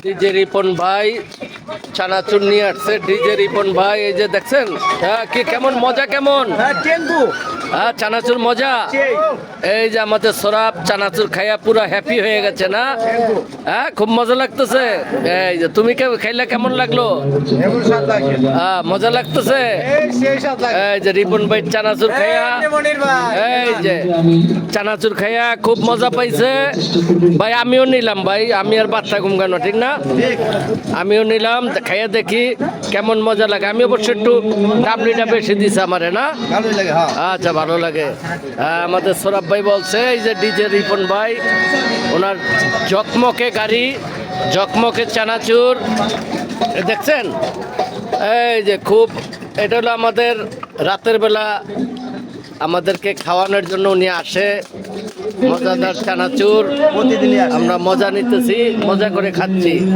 DJ Ripon ভাই চানাচুর নিয়ে আসছে। ডিজে রিপন ভাই এই যে দেখছেন, হ্যাঁ কি কেমন মজা, কেমন হ্যাঁ চানাচুর মজা। এই যে আমাদের সরাব চানাচুর খাইয়া পুরো হ্যাপি হয়ে গেছে না? হ্যাঁ খুব মজা লাগতেছে। এই যে তুমি খাইলে কেমন লাগলো? হ্যাঁ মজা লাগতেছে। এই যে রিপন ভাই চানাচুর খাইয়া, এই যে চানাচুর খাইয়া খুব মজা পাইছে ভাই। আমিও নিলাম ভাই, আমি আর বাচ্চা ঘুমগানো ঠিক না, আমিও নিলাম খাইয়া দেখি কেমন মজা লাগে। আমি অবশ্য একটু ডাবলিটা বেশি দিছে আমারে না, আচ্ছা ভালো লাগে। আমাদের সৌরভ ভাই বলছে এই যে ডিজে রিপন ভাই ওনার ঝকমকে গাড়ি, ঝকমকে চানাচুর দেখছেন। এই যে খুব এটা হলো আমাদের রাতের বেলা আমাদেরকে খাওয়ানোর জন্য উনি আসে। মজাদার চানাচুর আমরা মজা নিতেছি, মজা করে খাচ্ছি।